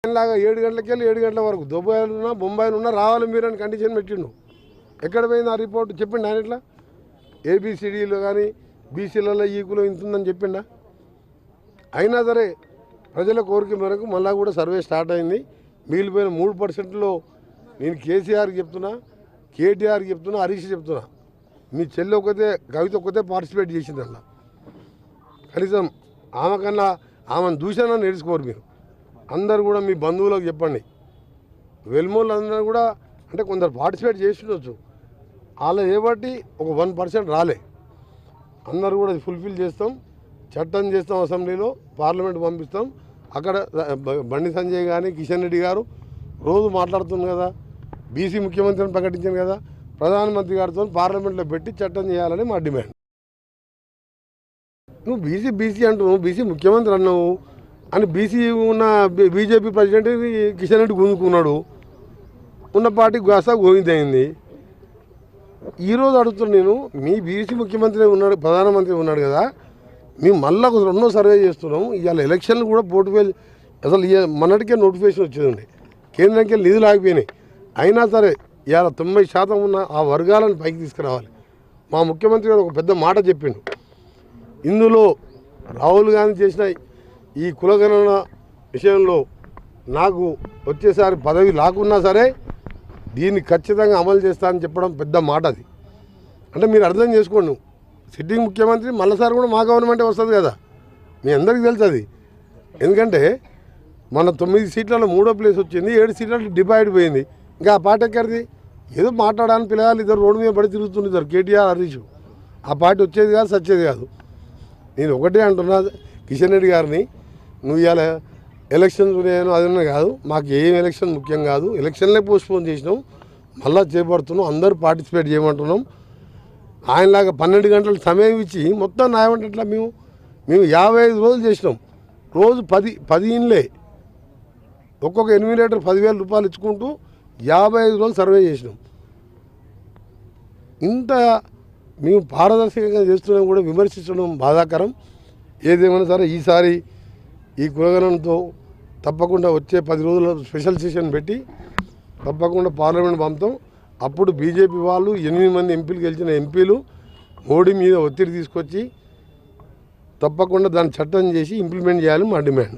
లాగా 7 గంటలకి వెళ్ళి 7 గంటల వరకు దుబాయ్లో ఉన్నా బొంబాయిలో ఉన్నా రావాలి మీరు అని కండిషన్ పెట్టిండు. ఎక్కడ పోయింది ఆ రిపోర్ట్ చెప్పిండు ఆయన? ఇట్లా ఏబిసిడీలో కానీ బీసీలలో ఈకులో ఇంతుందని చెప్పిండా? అయినా సరే ప్రజల కోరిక మేరకు మళ్ళా కూడా సర్వే స్టార్ట్ అయింది. మిగిలిపోయిన 3%లో నేను కేసీఆర్కి చెప్తున్నా, కేటీఆర్కి చెప్తున్నా, హరీష్ చెప్తున్నా, మీ చెల్లి ఒకతే కవిత ఒకతే పార్టిసిపేట్ చేసింది. అలా కనీసం ఆమె కన్నా ఆమెను దూషణ నేర్చుకోరు మీరు. అందరు కూడా మీ బంధువులకు చెప్పండి. వెల్మోళ్ళు అందరూ కూడా అంటే కొందరు పార్టిసిపేట్ చేస్తుండొచ్చు, అలా ఏబట్టి ఒక 1% రాలే. అందరూ కూడా ఫుల్ఫిల్ చేస్తాం, చట్టం చేస్తాం, అసెంబ్లీలో పార్లమెంట్ పంపిస్తాం. అక్కడ బండి సంజయ్ కానీ కిషన్ రెడ్డి గారు రోజు మాట్లాడుతున్నారు కదా, బీసీ ముఖ్యమంత్రిని ప్రకటించారు కదా, ప్రధానమంత్రి గారితో పార్లమెంట్లో పెట్టి చట్టం చేయాలని మా డిమాండ్. నువ్వు బీసీ అంటున్నావు, బీసీ ముఖ్యమంత్రి అన్నావు అని బీసీ ఉన్న బీజేపీ ప్రెసిడెంట్ కిషన్ రెడ్డి గుంజుకున్నాడు, ఉన్న పార్టీ గాసా గోవిందయింది. ఈరోజు అడుగుతున్నాను నేను, మీ బీసీ ముఖ్యమంత్రి ఉన్నాడు, ప్రధానమంత్రి ఉన్నాడు కదా, మేము మళ్ళీ రెండో సర్వే చేస్తున్నాం. ఇవాళ ఎలక్షన్లు కూడా పోర్టుఫైల్ అసలు మొన్నటికే నోటిఫికేషన్ వచ్చేదండి, కేంద్రానికి వెళ్ళి నిధులు ఆగిపోయినాయి. అయినా సరే ఇవాళ 90% ఉన్న ఆ వర్గాలను పైకి తీసుకురావాలి. మా ముఖ్యమంత్రి గారు ఒక పెద్ద మాట చెప్పిండు, ఇందులో రాహుల్ గాంధీ చేసిన ఈ కులగణన విషయంలో నాకు వచ్చేసారి పదవి లాకున్నా సరే దీన్ని ఖచ్చితంగా అమలు చేస్తానని చెప్పడం పెద్ద మాట. అది అంటే మీరు అర్థం చేసుకోండి, సిట్టింగ్ ముఖ్యమంత్రి మళ్ళీసారి కూడా మా గవర్నమెంటే వస్తుంది కదా, మీ అందరికీ తెలుసు అది. ఎందుకంటే మన 9 సీట్లలో 3వ ప్లేస్ వచ్చింది, 7 సీట్లలో డివైడ్ పోయింది. ఇంకా ఆ పార్టీ ఎక్కడిది? ఏదో మాట్లాడాలని పిల్లగాళ్ళు ఇద్దరు రోడ్డు మీద పడి తిరుగుతుంటారు, కేటీఆర్ హరీష్. ఆ పార్టీ వచ్చేది కాదు, సచ్చేది కాదు. నేను ఒకటే అంటున్నా కిషన్ రెడ్డి గారిని, నువ్వు ఇవాళ ఎలక్షన్స్ ఉన్నాయో అదన్నా కాదు, మాకు ఏం ఎలక్షన్ ముఖ్యం కాదు, ఎలక్షన్లే పోస్ట్పోన్ చేసినాం, మళ్ళీ చేపడుతున్నాం, అందరూ పార్టిసిపేట్ చేయమంటున్నాం. ఆయనలాగా 12 గంటల సమయం ఇచ్చి మొత్తం న్యాయమంటే మేము 55 రోజులు చేసినాం. రోజు 10 ఇండ్లే ఒక్కొక్క ఎన్యూమినేటర్ 10,000 రూపాయలు ఇచ్చుకుంటూ 55 రోజులు సర్వే చేసినాం. ఇంత మేము పారదర్శకంగా చేస్తున్నాం కూడా విమర్శించడం బాధాకరం. ఏదేమైనా సరే ఈసారి ఈ కులగణనతో తప్పకుండా వచ్చే 10 రోజుల స్పెషల్ సెషన్ పెట్టి తప్పకుండా పార్లమెంట్ పంపుతాం. అప్పుడు బీజేపీ వాళ్ళు 8 మంది ఎంపీలు గెలిచిన ఎంపీలు మోడీ మీద ఒత్తిడి తీసుకొచ్చి తప్పకుండా దాన్ని చట్టం చేసి ఇంప్లిమెంట్ చేయాలని మా డిమాండ్.